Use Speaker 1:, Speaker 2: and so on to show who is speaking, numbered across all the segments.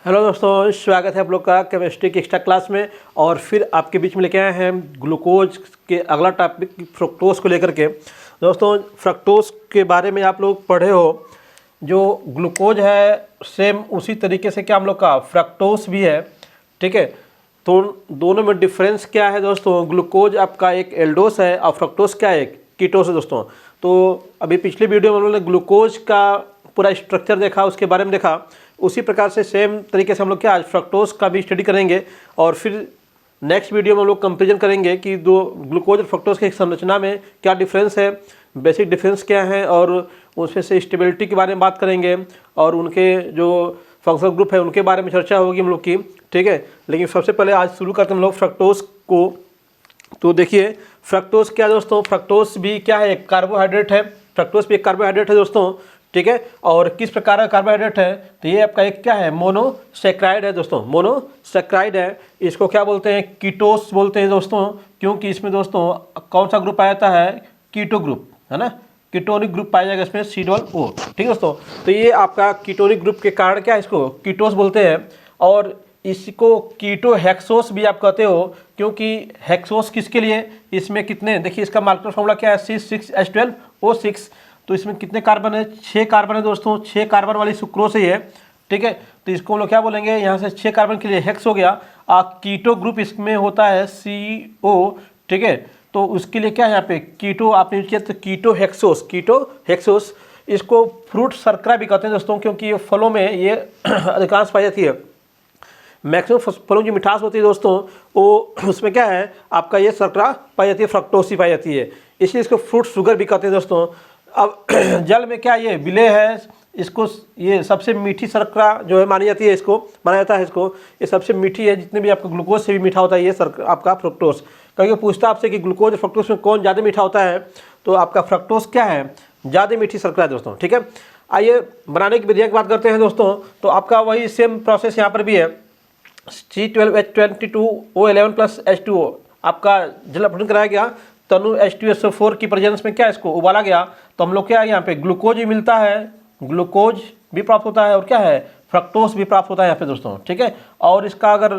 Speaker 1: Hello दोस्तों, स्वागत है आप लोग का केमिस्ट्री की एक्स्ट्रा क्लास में। और फिर आपके बीच में लेके आए हैं ग्लूकोज के अगला टॉपिक फ्रक्टोज को लेकर के। दोस्तों, फ्रक्टोज के बारे में आप लोग पढ़े हो। जो ग्लूकोज है सेम उसी तरीके से क्या हम लोग का फ्रक्टोज भी है, ठीक है। तो दोनों में डिफरेंस क्या है दोस्तों? ग्लूकोज आपका एक एल्डोस है और फ्रक्टोज क्या है? एक कीटोस है दोस्तों। तो अभी पिछले वीडियो में हम लोगों ने ग्लूकोज का पूरा स्ट्रक्चर देखा, उसके बारे में देखा। उसी प्रकार से सेम तरीके से हम लोग क्या आज फ्रक्टोज का भी स्टडी करेंगे। और फिर नेक्स्ट वीडियो में हम लोग कंपेरिजन करेंगे कि दो ग्लूकोज और फ्रक्टोज की संरचना में क्या डिफरेंस है, बेसिक डिफरेंस क्या है, और उसमें से स्टेबिलिटी के बारे में बात करेंगे, और उनके जो फंक्शनल ग्रुप है उनके बारे में चर्चा होगी हम लोग की, ठीक है। लेकिन सबसे पहले आज शुरू करते हैं हम लोग फ्रक्टोज को। तो देखिए फ्रक्टोज क्या है दोस्तों? फ्रक्टोज भी क्या है? एक कार्बोहाइड्रेट है। फ्रक्टोज भी एक कार्बोहाइड्रेट है दोस्तों, ठीक है। और किस प्रकार का कार्बोहाइड्रेट है? तो ये आपका एक क्या है? मोनोसैकेराइड है दोस्तों, मोनोसैकेराइड है। इसको क्या बोलते हैं? कीटोस बोलते हैं दोस्तों, क्योंकि इसमें दोस्तों कौन सा ग्रुप पाया जाता है? कीटो ग्रुप, है ना। कीटोनिक ग्रुप पाया जाएगा इसमें, C+O, ठीक है दोस्तों। तो ये आपका कीटोनिक ग्रुप के कारण क्या है? इसको कीटोस बोलते हैं। और इसको कीटो हेक्सोस भी आप कहते हो, क्योंकि हेक्सोस किसके लिए? इसमें कितने, देखिए इसका मॉलिक्यूलर फॉर्मूला क्या है? C6H12O6। तो इसमें कितने कार्बन है? 6 कार्बन है दोस्तों। 6 कार्बन वाली सुक्रोज है ये, ठीक है। तो इसको हम लोग क्या बोलेंगे? यहाँ से 6 कार्बन के लिए हेक्स हो गया। कीटो ग्रुप इसमें होता है CO, ठीक है। तो उसके लिए क्या है यहाँ पे? कीटो आपने यूज किया तो कीटो हेक्सोस, कीटो हेक्सोस। इसको फ्रूट शर्करा भी कहते हैं दोस्तों, क्योंकि ये फलों में ये अधिकांश पाई जाती है। मैक्सिमम फलों की मिठास होती है दोस्तों, वो उसमें क्या है आपका? ये शर्करा पाई जाती है, फ्रक्टोस पाई जाती है, इसलिए इसको फ्रूट शुगर भी कहते हैं दोस्तों। अब जल में क्या ये विलेय है, इसको ये सबसे मीठी शर्करा जो है मानी जाती है, इसको माना जाता है। इसको ये सबसे मीठी है, जितने भी आपका ग्लूकोज से भी मीठा होता है ये आपका फ्रक्टोस। क्योंकि पूछता आपसे कि ग्लूकोज और फ्रक्टोस में कौन ज़्यादा मीठा होता है, तो आपका फ्रक्टोस क्या है? ज़्यादा मीठी शर्करा है दोस्तों, ठीक है। आइए बनाने की विधियाँ की बात करते हैं दोस्तों। तो आपका वही सेम प्रोसेस यहाँ पर भी है। C12H22O11 + H2O आपका जल अपघटन कराया गया, तनु H2SO4 की प्रेजेंस में क्या इसको उबाला गया। तो हम लोग क्या है यहाँ पे? ग्लूकोज भी मिलता है, ग्लूकोज भी प्राप्त होता है, और क्या है? फ्रक्टोस भी प्राप्त होता है यहाँ पे दोस्तों, ठीक है। और इसका अगर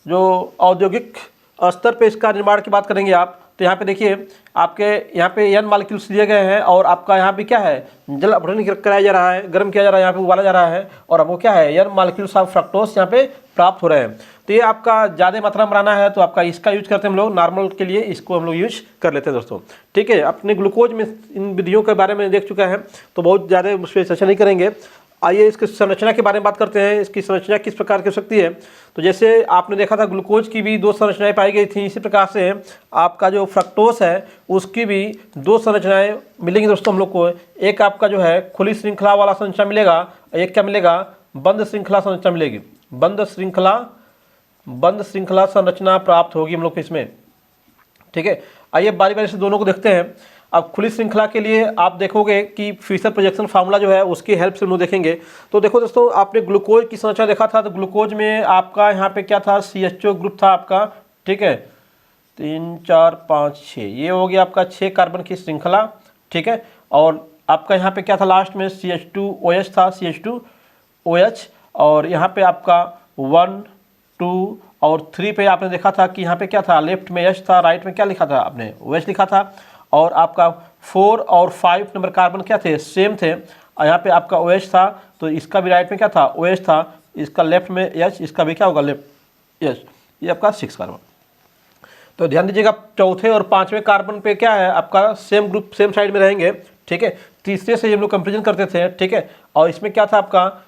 Speaker 1: जो औद्योगिक स्तर पे इसका निर्माण की बात करेंगे आप, तो यहाँ पे देखिए आपके यहाँ पे N मॉलिक्यूल्स लिए गए हैं, और आपका यहाँ पे क्या है? जल अपघटन कराया जा रहा है, गर्म किया जा रहा है, यहाँ पे उबाला जा रहा है, और आपको क्या है? N मॉलिक्यूल्स ऑफ फ्रक्टोस यहाँ पे प्राप्त हो रहे हैं। तो ये आपका ज़्यादा मात्रा में बनाना है तो आपका इसका यूज करते हैं हम लोग, नॉर्मल के लिए इसको हम लोग यूज कर लेते हैं दोस्तों, ठीक है। अपने ग्लूकोज में इन विधियों के बारे में देख चुका है, तो बहुत ज़्यादा उस पर चर्चा नहीं करेंगे। आइए इसकी संरचना के बारे में बात करते हैं। इसकी संरचना किस प्रकार की हो सकती है? तो जैसे आपने देखा था ग्लूकोज की भी 2 संरचनाएं पाई गई थी, इसी प्रकार से आपका जो फ्रक्टोस है उसकी भी 2 संरचनाएं मिलेंगी दोस्तों हम लोग को। एक आपका जो है खुली श्रृंखला वाला संरचना मिलेगा, एक क्या मिलेगा? बंद श्रृंखला संरचना मिलेगी। बंद श्रृंखला संरचना प्राप्त होगी हम लोग को इसमें, ठीक है। आइए बारी बारी से दोनों को देखते हैं। अब खुली श्रृंखला के लिए आप देखोगे कि फिशर प्रोजेक्शन फार्मूला जो है उसकी हेल्प से हम लोग देखेंगे। तो देखो दोस्तों, आपने ग्लूकोज की संरचना देखा था, तो ग्लूकोज में आपका यहाँ पे क्या था? CHO ग्रुप था आपका, ठीक है। 3 4 5 6 ये हो गया आपका 6 कार्बन की श्रृंखला, ठीक है। और आपका यहाँ पे क्या था? लास्ट में CH2OH था, CH2OH। और यहाँ पे आपका 1 2 और 3 पे आपने देखा था कि यहाँ पे क्या था? लेफ्ट में H था, राइट में क्या लिखा था? आपने OH लिखा था। और आपका 4 और 5 नंबर कार्बन क्या थे? सेम थे। और यहाँ पे आपका OH था, तो इसका भी राइट में क्या था? OH था। इसका लेफ्ट में H, इसका भी क्या होगा? Left H। ये आपका 6 कार्बन। तो ध्यान दीजिएगा, चौथे और 5वें कार्बन पे क्या है? आपका सेम ग्रुप सेम साइड में रहेंगे, ठीक है। तीसरे से हम लोग कंपेरिजन करते थे, ठीक है। और इसमें क्या था आपका?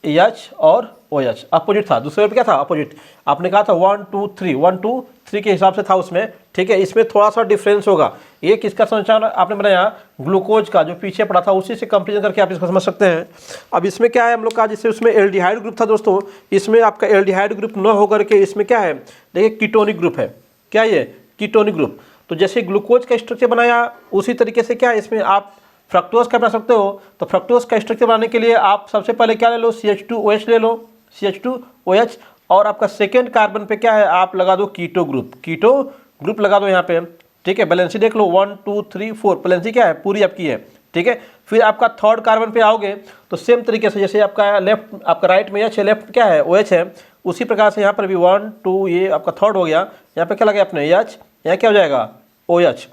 Speaker 1: H और OH अपोजिट था। दूसरे पे क्या था? अपोजिट। आपने कहा था 1 2 3, 1 2 3 के हिसाब से था उसमें, ठीक है। इसमें थोड़ा सा डिफरेंस होगा। ये किसका संरचना आपने बनाया? ग्लूकोज का, जो पीछे पड़ा था उसी से कंपेरिजन करके आप इसको समझ सकते हैं। अब इसमें क्या है हम लोग का? जैसे उसमें एल्डिहाइड ग्रुप था दोस्तों, इसमें आपका एल्डिहाइड ग्रुप न होकर के इसमें क्या है? देखिए कीटोनिक ग्रुप है। क्या ये? Ketonic group. तो जैसे ग्लूकोज का स्ट्रक्चर बनाया उसी तरीके से क्या है इसमें आप फ्रक्टोज का बना सकते हो। तो फ्रक्टोज का स्ट्रक्चर बनाने के लिए आप सबसे पहले क्या ले लो? CH2OH ले लो, CH2OH। और आपका सेकेंड कार्बन पे क्या है? आप लगा दो कीटो ग्रुप लगा दो यहाँ पे, ठीक है। बैलेंसी देख लो 1 2 3 4, बैलेंसी क्या है? पूरी आपकी है, ठीक है। फिर आपका थर्ड कार्बन पे आओगे तो सेम तरीके से, जैसे आपका लेफ्ट, आपका राइट में एच है, लेफ्ट क्या है OH है, उसी प्रकार से यहाँ पर भी 1 2 ये आपका थर्ड हो गया, यहाँ पे क्या लगे अपने H, यहाँ क्या हो जाएगा OH,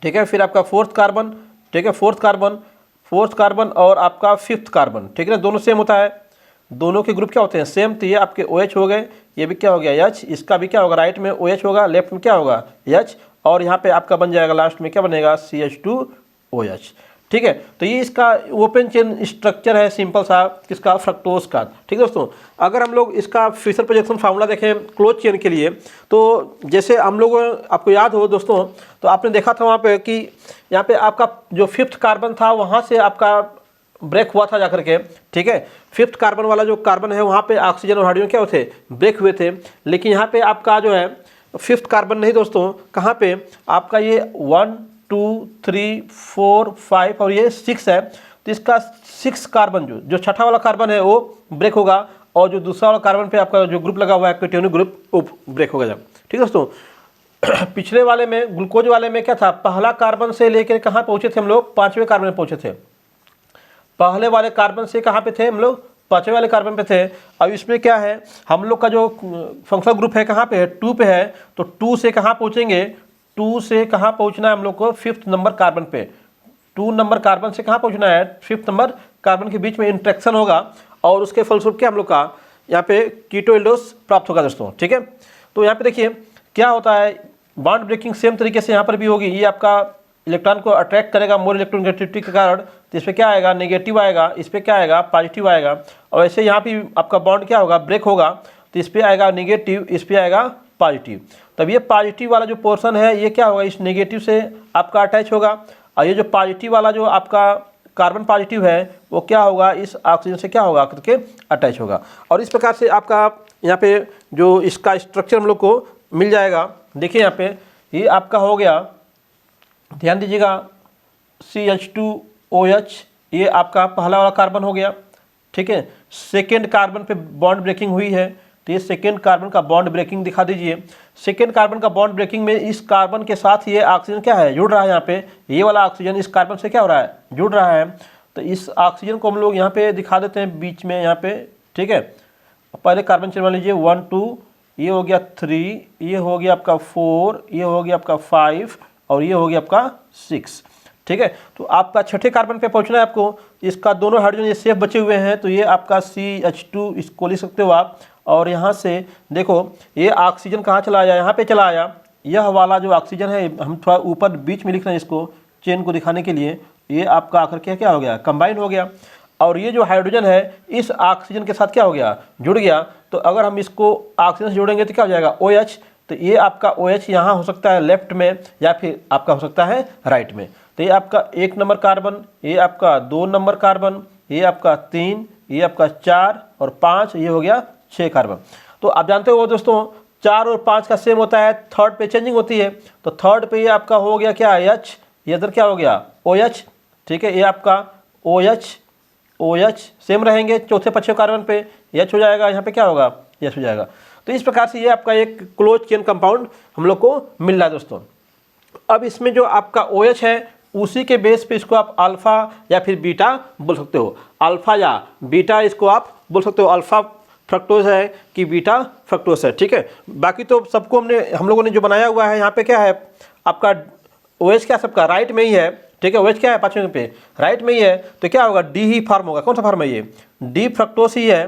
Speaker 1: ठीक है। फिर आपका फोर्थ कार्बन, ठीक है, फोर्थ कार्बन और आपका फिफ्थ कार्बन, ठीक है ना, दोनों सेम होता है, दोनों के ग्रुप क्या होते हैं सेम, तो ये आपके OH हो गए, ये भी क्या हो गया H, इसका भी क्या होगा राइट में OH होगा, लेफ्ट में क्या होगा H, और यहाँ पे आपका बन जाएगा लास्ट में क्या बनेगा CH2OH, ठीक है। तो ये इसका ओपन चेन स्ट्रक्चर है सिंपल सा किसका, फ्रक्टोज का, ठीक है दोस्तों। अगर हम लोग इसका फिशर प्रोजेक्शन फार्मूला देखें क्लोज चेन के लिए, तो जैसे हम लोग, आपको याद हो दोस्तों, तो आपने देखा था वहाँ पे कि यहाँ पे आपका जो फिफ्थ कार्बन था वहाँ से आपका ब्रेक हुआ था जाकर के, ठीक है। फिफ्थ कार्बन वाला जो कार्बन है वहाँ पे ऑक्सीजन और हाइड्रोजन क्या हुए थे, ब्रेक हुए थे, लेकिन यहाँ पे आपका जो है फिफ्थ कार्बन नहीं दोस्तों, कहाँ पे आपका ये 1 2 3 4 5 और ये 6 है, तो इसका 6 कार्बन जो छठा वाला कार्बन है वो ब्रेक होगा, और जो दूसरा वाला कार्बन पे आपका जो ग्रुप लगा हुआ है कैटियोनिक ग्रुप वो ब्रेक होगा जब, ठीक है दोस्तों। पिछले वाले में ग्लूकोज वाले में क्या था, पहला कार्बन से लेकर कहाँ पहुँचे थे हम लोग, 5वें कार्बन में पहुँचे थे, पहले वाले कार्बन से कहाँ पे थे हम लोग, 5वें वाले कार्बन पे थे। अब इसमें क्या है, हम लोग का जो फंक्शनल ग्रुप है कहाँ पे है, 2 पे है, तो 2 से कहाँ पहुँचेंगे, 2 से कहाँ पहुँचना है हम लोग को, 5th नंबर कार्बन पे, 2 नंबर कार्बन से कहाँ पहुँचना है, 5th नंबर कार्बन के बीच में इंट्रैक्शन होगा, और उसके फलस्वरूप क्या हम लोग का यहाँ पे कीटो एल्डोस प्राप्त होगा दोस्तों, ठीक है। तो यहाँ पे देखिए क्या होता है, बॉन्ड ब्रेकिंग सेम तरीके से यहाँ पर भी होगी, ये आपका इलेक्ट्रॉन को अट्रैक्ट करेगा मोर इलेक्ट्रोनेगेटिविटी के कारण, तो इस पर क्या आएगा नेगेटिव आएगा, इस पर क्या आएगा पॉजिटिव आएगा, और ऐसे यहाँ भी आपका बॉन्ड क्या होगा ब्रेक होगा, तो इस पर आएगा नेगेटिव, इस पर आएगा पॉजिटिव। तब ये पॉजिटिव वाला जो पोर्शन है ये क्या होगा, इस नेगेटिव से आपका अटैच होगा, और ये जो पॉजिटिव वाला जो आपका कार्बन पॉजिटिव है वो क्या होगा, इस ऑक्सीजन से क्या होगा करके अटैच होगा। और इस प्रकार से आपका यहाँ पे जो इसका स्ट्रक्चर हम लोग को मिल जाएगा। देखिए यहाँ पे ये आपका हो गया, ध्यान दीजिएगा CH2OH, ये आपका पहला वाला कार्बन हो गया, ठीक है। सेकेंड कार्बन पे बॉन्ड ब्रेकिंग हुई है, तो ये सेकेंड कार्बन का बॉन्ड ब्रेकिंग दिखा दीजिए। सेकेंड कार्बन का बॉन्ड ब्रेकिंग में इस कार्बन के साथ ये ऑक्सीजन क्या है जुड़ रहा है, यहाँ पे ये वाला ऑक्सीजन इस कार्बन से क्या हो रहा है जुड़ रहा है, तो इस ऑक्सीजन को हम लोग यहाँ पे दिखा देते हैं बीच में यहाँ पे, ठीक है। पहले कार्बन चेन मान लीजिए 1 2, ये हो गया 3, ये हो गया आपका 4, ये हो गया आपका 5 और ये हो गया आपका 6, ठीक है। तो आपका छठे कार्बन पे पहुंचना है आपको, इसका दोनों हाइड्रोजन ये सेफ बचे हुए हैं, तो ये आपका CH2 इसको लिख सकते हो आप। और यहाँ से देखो ये ऑक्सीजन कहाँ चला आया, यहाँ पे चला आया, यह वाला जो ऑक्सीजन है हम थोड़ा ऊपर बीच में लिख रहे हैं इसको चेन को दिखाने के लिए, ये आपका आकर के क्या हो गया कंबाइन हो गया, और ये जो हाइड्रोजन है इस ऑक्सीजन के साथ क्या हो गया जुड़ गया। तो अगर हम इसको ऑक्सीजन से जोड़ेंगे तो क्या हो जाएगा OH, तो ये आपका OH यहाँ हो सकता है लेफ्ट में या फिर आपका हो सकता है राइट में। तो ये आपका 1 नंबर कार्बन, ये आपका 2 नंबर कार्बन, ये आपका 3, ये आपका 4 और 5, ये हो गया 6 कार्बन। तो आप जानते हो दोस्तों 4 और 5 का सेम होता है, थर्ड पे चेंजिंग होती है, तो थर्ड पे ये आपका हो गया क्या H, ये इधर क्या हो गया OH, ठीक है। ये आपका OH सेम रहेंगे, चौथे पांचवें कार्बन पे H हो जाएगा, यहाँ पे क्या होगा H हो जाएगा। तो इस प्रकार से ये आपका एक क्लोज चेन कंपाउंड हम लोग को मिल रहा है दोस्तों। अब इसमें जो आपका OH है उसी के बेस पे इसको आप अल्फा या फिर बीटा बोल सकते हो, अल्फा या बीटा इसको आप बोल सकते हो, अल्फा फ्रक्टोज है कि बीटा फ्रक्टोज है, ठीक है। बाकी तो सबको हम लोगों ने जो बनाया हुआ है यहाँ पे क्या है आपका OH क्या सबका राइट में ही है, ठीक है। OH क्या है पाँचवें पे राइट में ही है, तो क्या होगा D ही फॉर्म होगा। कौन सा फॉर्म है ये D फ्रक्टोज ही है,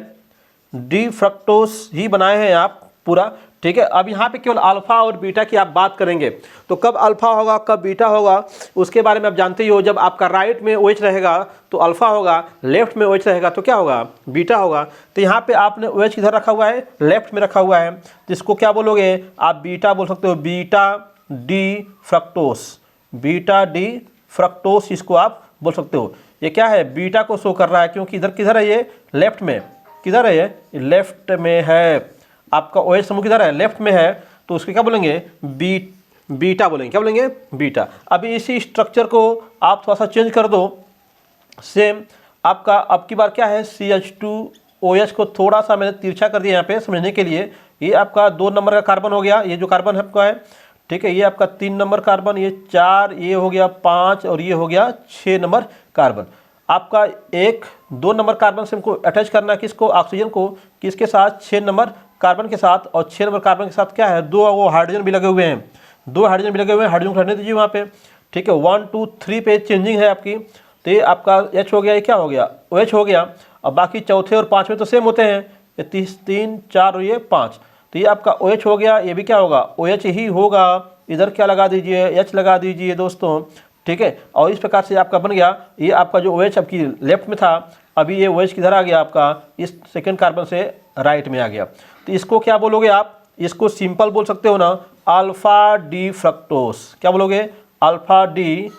Speaker 1: D फ्रक्टोज ही बनाए हैं आप पूरा, ठीक है। अब यहाँ पे केवल अल्फा और बीटा की आप बात करेंगे, तो कब अल्फा होगा कब बीटा होगा उसके बारे में आप जानते ही हो। जब आपका राइट में OH रहेगा तो अल्फा होगा, लेफ्ट में OH रहेगा तो क्या होगा बीटा होगा। तो यहाँ पे आपने OH किधर रखा हुआ है लेफ्ट में रखा हुआ है, तो इसको क्या बोलोगे आप बीटा बोल सकते हो, beta D fructose, beta D fructose इसको आप बोल सकते हो। ये क्या है बीटा को शो कर रहा है क्योंकि इधर किधर है ये लेफ्ट में, किधर है ये लेफ्ट में है, आपका OH समूह किधर है लेफ्ट में है, तो उसके क्या बोलेंगे बीटा बोलेंगे, क्या बोलेंगे बीटा। अभी इसी स्ट्रक्चर को आप थोड़ा सा चेंज कर दो, सेम आपका अब की बार क्या है CH2OH को थोड़ा सा मैंने तिरछा कर दिया यहाँ पे समझने के लिए। ये आपका 2 नंबर का कार्बन हो गया, ये जो कार्बन आपका है, ठीक है। ये आपका 3 नंबर कार्बन, ये 4, ये हो गया 5 और ये हो गया 6 नंबर कार्बन। आपका 2 नंबर कार्बन से हमको अटैच करना है किसको, ऑक्सीजन को, किसके साथ, 6 नंबर कार्बन के साथ। और 6 नंबर कार्बन के साथ क्या है, 2 वो हाइड्रोजन भी लगे हुए हैं, 2 हाइड्रोजन भी लगे हुए हैं, हाइड्रोजन को रहने दीजिए वहाँ पे, ठीक है। 1 2 3 पे चेंजिंग है आपकी, तो ये आपका H हो गया, ये क्या हो गया, OH हो गया। और बाकी चौथे और पाँचवें तो सेम होते हैं, ये 3 4 और ये 5, तो ये आपका OH हो गया, ये भी क्या होगा, OH ही होगा। इधर क्या लगा दीजिए, H लगा दीजिए दोस्तों, ठीक है। और इस प्रकार से आपका बन गया, ये आपका जो OH आपकी लेफ्ट में था, अभी ये OH किधर आ गया आपका, इस सेकेंड कार्बन से राइट में आ गया। तो इसको क्या बोलोगे आप, इसको सिंपल बोल सकते हो ना, अल्फा डी फ्रक्टोस। क्या बोलोगे, अल्फा डी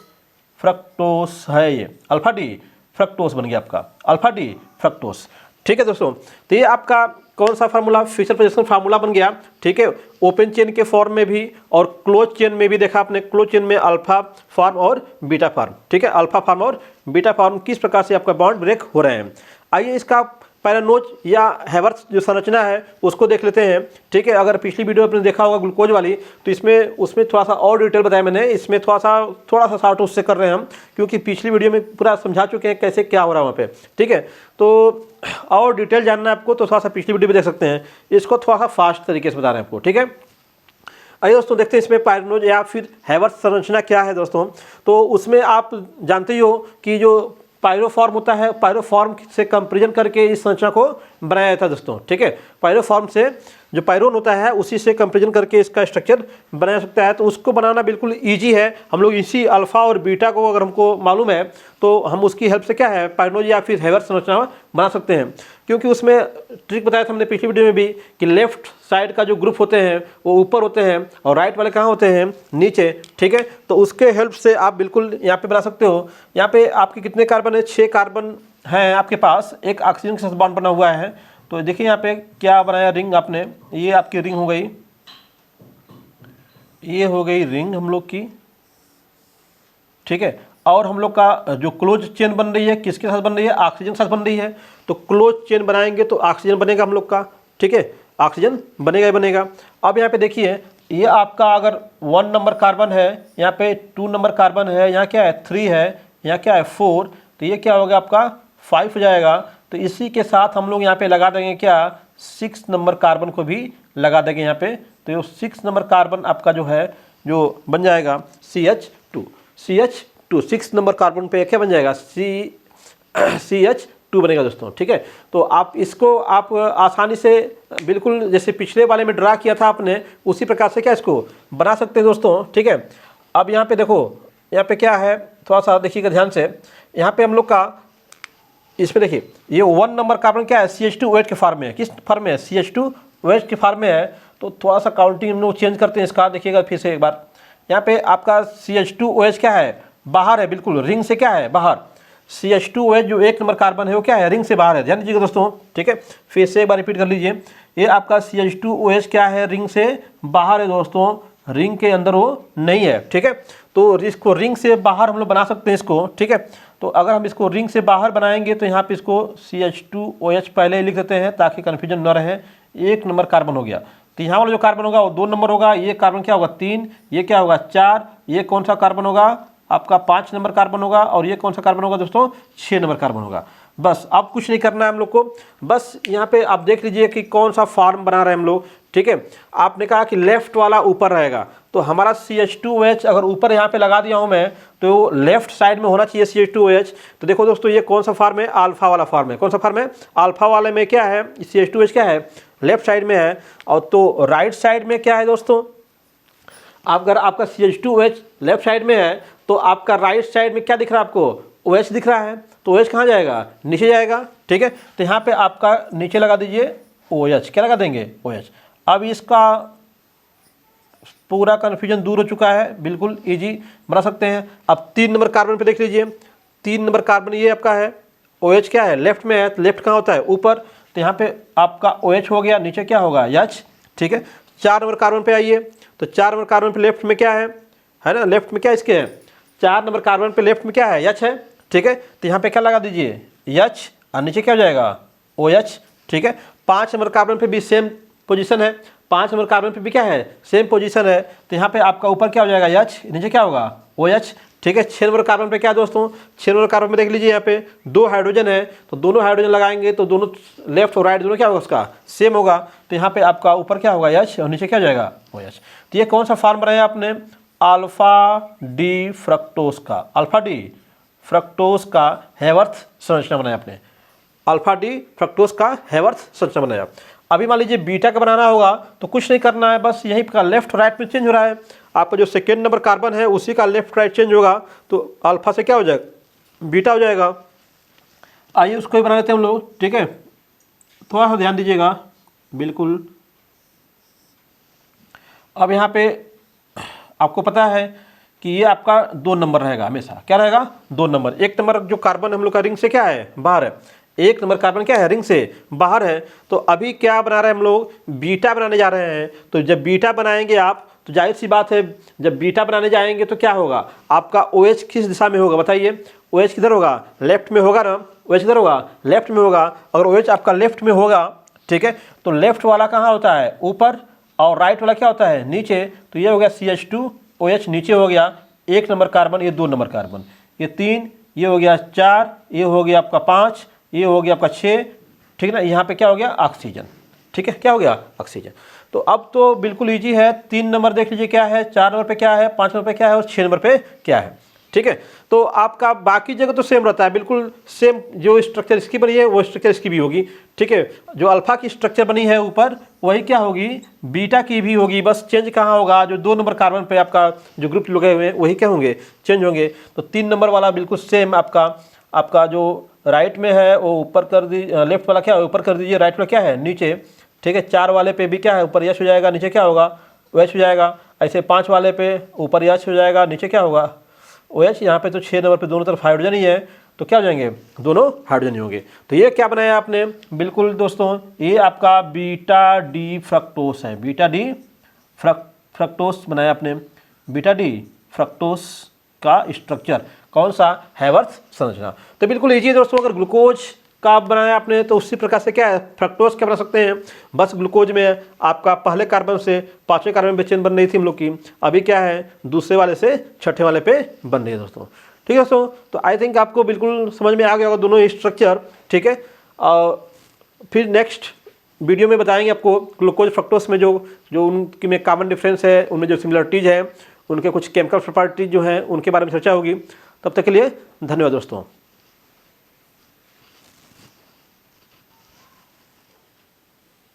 Speaker 1: फ्रक्टोस है, ये अल्फा डी फ्रक्टोस बन गया आपका, अल्फा डी फ्रक्टोस, ठीक है दोस्तों। तो ये आपका कौन सा फार्मूला, फिशर प्रोजेक्शन फार्मूला बन गया, ठीक है। ओपन चेन के फॉर्म में भी और क्लोज चेन में भी देखा आपने, क्लोज चेन में अल्फा फॉर्म और बीटा फॉर्म, ठीक है। अल्फा फॉर्म और बीटा फॉर्म किस प्रकार से आपका बॉन्ड ब्रेक हो रहे हैं। आइए इसका पहला नोच या हैवर्थ जो संरचना है उसको देख लेते हैं, ठीक है। अगर पिछली वीडियो आपने देखा होगा ग्लूकोज वाली, तो उसमें थोड़ा सा और डिटेल बताया मैंने, इसमें थोड़ा सा शॉर्ट उससे कर रहे हैं हम, क्योंकि पिछली वीडियो में पूरा समझा चुके हैं कैसे क्या हो रहा है वहाँ पे, ठीक है। तो और डिटेल जानना है आपको तो थोड़ा सा पिछली वीडियो में देख सकते हैं, इसको थोड़ा सा फास्ट तरीके से बता रहे हैं आपको, ठीक है। आइए दोस्तों देखते हैं इसमें पायरिनोज या फिर हैवर्थ संरचना क्या है दोस्तों। तो उसमें आप जानते ही हो कि जो पायरोफॉर्म होता है, पायरोफॉर्म से कंपेरिजन करके इस संरचना को बनाया जाता है दोस्तों, ठीक है। पायरोफॉर्म से जो पायरोन होता है उसी से कंपेरिजन करके इसका स्ट्रक्चर बनाया सकता है। तो उसको बनाना बिल्कुल इजी है, हम लोग इसी अल्फा और बीटा को अगर हमको मालूम है तो हम उसकी हेल्प से क्या है, पायरिनोज या फिर हैवर्थ संरचना बना सकते हैं। क्योंकि उसमें ट्रिक बताया था हमने पिछली वीडियो में भी कि लेफ्ट साइड का जो ग्रुप होते हैं वो ऊपर होते हैं और राइट वाले कहाँ होते हैं, नीचे, ठीक है। तो उसके हेल्प से आप बिल्कुल यहाँ पे बना सकते हो। यहाँ पे आपके कितने कार्बन है, 6 कार्बन हैं आपके पास, एक ऑक्सीजन के साथ बॉन्ड बना हुआ है। तो देखिए यहाँ पे क्या बनाया, रिंग आपने, ये आपकी रिंग हो गई, ये हो गई रिंग हम लोग की, ठीक है। और हम लोग का जो क्लोज चेन बन रही है किसके साथ बन रही है, ऑक्सीजन के साथ बन रही है। तो क्लोज चेन बनाएंगे तो ऑक्सीजन बनेगा हम लोग का, ठीक है, ऑक्सीजन बनेगा ही बनेगा। अब यहाँ पे देखिए, ये आपका अगर 1 नंबर कार्बन है, यहाँ पे 2 नंबर कार्बन है, यहाँ क्या है 3 है, यहाँ क्या है 4, तो ये क्या होगा आपका 5 हो जाएगा। तो इसी के साथ हम लोग यहाँ पे लगा देंगे क्या, 6 नंबर कार्बन को भी लगा देंगे यहाँ पे। तो ये 6 नंबर कार्बन आपका जो है जो बन जाएगा CH2 6 नंबर कार्बन पे क्या बन जाएगा, CH2 बनेगा दोस्तों, ठीक है। तो आप इसको आप आसानी से बिल्कुल जैसे पिछले वाले में ड्रा किया था आपने, उसी प्रकार से क्या इसको बना सकते हैं दोस्तों, ठीक है। अब यहाँ पे देखो, यहाँ पे क्या है, थोड़ा सा देखिएगा ध्यान से, यहाँ पे हम लोग का इसमें देखिए, ये 1 नंबर कार्बन क्या है, CH2OH के फॉर्म में है, किस फॉर्म में है, CH2OH के फॉर्म में है। तो थोड़ा सा काउंटिंग हम लोग चेंज करते हैं इसका, देखिएगा फिर से एक बार। यहाँ पे आपका CH2OH क्या है, बाहर है, बिल्कुल रिंग से क्या है, बाहर। CH2OH जो 1 नंबर कार्बन है वो क्या है, रिंग से बाहर है, ध्यान दीजिएगा दोस्तों, ठीक है। फिर से एक बार रिपीट कर लीजिए, ये आपका CH2OH क्या है, रिंग से बाहर है दोस्तों, रिंग के अंदर वो नहीं है, ठीक है। तो इसको रिंग से बाहर हम लोग बना सकते हैं इसको, ठीक है। तो अगर हम इसको रिंग से बाहर बनाएंगे तो यहाँ पे इसको CH2OH पहले लिख देते हैं ताकि कन्फ्यूजन न रहे। 1 नंबर कार्बन हो गया, तो यहाँ वाला जो कार्बन होगा वो 2 नंबर होगा, ये कार्बन क्या होगा 3, ये क्या होगा 4, ये कौन सा कार्बन होगा आपका 5 नंबर कार्बन होगा, और ये कौन सा कार्बन होगा दोस्तों 6 नंबर कार्बन होगा। बस अब कुछ नहीं करना है हम लोग को, बस यहाँ पे आप देख लीजिए कि कौन सा फॉर्म बना रहे हैं हम लोग, ठीक है। आपने कहा कि लेफ्ट वाला ऊपर रहेगा, तो हमारा CH2OH अगर ऊपर यहाँ पे लगा दिया हूँ मैं, तो लेफ्ट साइड में होना चाहिए CH2OH। तो देखो दोस्तों, ये कौन सा फॉर्म है, अल्फा वाला फॉर्म है। कौन सा फॉर्म है, अल्फा वाले में क्या है, CH2OH क्या है, लेफ्ट साइड में है। और तो राइट साइड में क्या है दोस्तों, अगर आपका CH2OH लेफ्ट साइड में है तो आपका राइट साइड में क्या दिख रहा है आपको, OH दिख रहा है। तो OH कहाँ जाएगा, नीचे जाएगा, ठीक है। तो यहाँ पे आपका नीचे लगा दीजिए OH, क्या लगा देंगे OH। अब इसका पूरा कन्फ्यूजन दूर हो चुका है, बिल्कुल इजी बना सकते हैं। अब 3 नंबर कार्बन पे देख लीजिए, 3 नंबर कार्बन ये आपका है, OH क्या है, लेफ्ट में है, तो लेफ्ट कहाँ होता है, ऊपर। तो यहाँ पे आपका OH हो गया, नीचे क्या होगा H, ठीक है। 4 नंबर कार्बन पे आइए, तो 4 नंबर कार्बन पे लेफ्ट में क्या है ना, लेफ्ट में क्या इसके है, 4 नंबर कार्बन पे लेफ्ट में क्या है, H है, ठीक है। तो यहाँ पे क्या लगा दीजिए H, और नीचे क्या हो जाएगा OH, ठीक है। 5 नंबर कार्बन पे भी सेम पोजीशन है, 5 नंबर कार्बन पे भी क्या है, सेम पोजीशन है। तो यहाँ पे आपका ऊपर क्या हो जाएगा H, नीचे क्या होगा OH, ठीक है। 6 नंबर कार्बन पे क्या है दोस्तों, 6 नंबर कार्बन में देख लीजिए यहाँ पे 2 हाइड्रोजन है, तो दोनों हाइड्रोजन लगाएंगे तो दोनों लेफ्ट और राइट दोनों क्या होगा उसका सेम होगा, तो यहाँ पे आपका ऊपर क्या होगा H और नीचे क्या हो जाएगा OH। तो ये कौन सा फॉर्म बनाया आपने, अल्फा डी फ्रक्टोज का, अल्फा डी फ्रक्टोज का हैवर्थ संरचना बनाया आपने, अल्फा डी फ्रक्टोज का हैवर्थ संरचना बनाया। अभी मान लीजिए बीटा का बनाना होगा तो कुछ नहीं करना है, बस यहीं का लेफ्ट राइट में चेंज हो रहा है, आपका जो सेकेंड नंबर कार्बन है उसी का लेफ्ट राइट चेंज होगा, तो अल्फा से क्या हो जाएगा बीटा हो जाएगा। आइए उसको ही बना लेते हैं हम लोग, ठीक है। थोड़ा सा ध्यान दीजिएगा बिल्कुल। अब यहाँ पे आपको पता है कि ये आपका 2 नंबर रहेगा हमेशा, क्या रहेगा 2 नंबर। 1 नंबर जो कार्बन हम लोग का रिंग से क्या है बाहर है, 1 नंबर कार्बन क्या है रिंग से बाहर है, तो अभी क्या बना रहे हैं हम लोग, बीटा बनाने जा रहे हैं। तो जब बीटा बनाएंगे आप तो जाहिर सी बात है जब बीटा बनाने जाएंगे तो क्या होगा, आपका OH किस दिशा में होगा बताइए, OH किधर होगा लेफ्ट में होगा ना, OH किधर होगा लेफ्ट में होगा। अगर OH आपका लेफ्ट में होगा, ठीक है, तो लेफ्ट वाला कहाँ होता है ऊपर और राइट वाला क्या होता है नीचे, तो ये हो गया CH2 OH नीचे हो गया 1 नंबर कार्बन, ये 2 नंबर कार्बन, ये 3, ये हो गया 4, ये हो गया आपका 5, ये हो गया आपका 6, ठीक है ना। यहाँ पे क्या हो गया ऑक्सीजन, ठीक है, क्या हो गया ऑक्सीजन। तो अब तो बिल्कुल इजी है, 3 नंबर देख लीजिए क्या है, 4 नंबर पे क्या है, 5 नंबर पे क्या है और 6 नंबर पे क्या है, ठीक है। तो आपका बाकी जगह तो सेम रहता है, बिल्कुल सेम, जो स्ट्रक्चर इसकी बनी है वो स्ट्रक्चर इसकी भी होगी, ठीक है। जो अल्फा की स्ट्रक्चर बनी है ऊपर वही क्या होगी बीटा की भी होगी, बस चेंज कहाँ होगा, जो 2 नंबर कार्बन पे आपका जो ग्रुप लगे हुए हैं वही क्या होंगे चेंज होंगे। तो 3 नंबर वाला बिल्कुल सेम आपका जो राइट में है वो ऊपर कर दीजिए, लेफ्ट वाला क्या है ऊपर कर दीजिए, राइट वाला क्या है नीचे, ठीक है। 4 वाले पे भी क्या है ऊपर H हो जाएगा, नीचे क्या होगा OH हो जाएगा। ऐसे 5 वाले पे ऊपर H हो जाएगा, नीचे क्या होगा OH। यहाँ पे तो 6 नंबर पे दोनों तरफ हाइड्रोजन ही है, तो क्या हो जाएंगे दोनों हाइड्रोजन ही होंगे। तो ये क्या बनाया आपने बिल्कुल दोस्तों, ये आपका बीटा डी फ्रक्टोस है, बीटा डी फ्रक्टोस बनाया आपने, बीटा डी फ्रक्टोस का स्ट्रक्चर कौन सा हैवर्थ संरचना। तो बिल्कुल इजी है दोस्तों, अगर ग्लूकोज का बनाया आपने तो उसी प्रकार से क्या है फ्रक्टोज क्या बना सकते हैं, बस ग्लूकोज में आपका पहले कार्बन से 5वें कार्बन में चेन बन रही थी हम लोग की, अभी क्या है दूसरे वाले से 6ठे वाले पे बन रही है दोस्तों, ठीक है दोस्तों। तो आई थिंक आपको बिल्कुल समझ में आ गया होगा दोनों स्ट्रक्चर, ठीक है। और फिर नेक्स्ट वीडियो में बताएंगे आपको ग्लूकोज फ्रक्टोज में जो उनकी में कॉमन डिफरेंस है, उनमें जो सिमिलरिटीज़ है, उनके कुछ केमिकल प्रॉपर्टीज जो हैं उनके बारे में चर्चा होगी। तब तक के लिए धन्यवाद दोस्तों।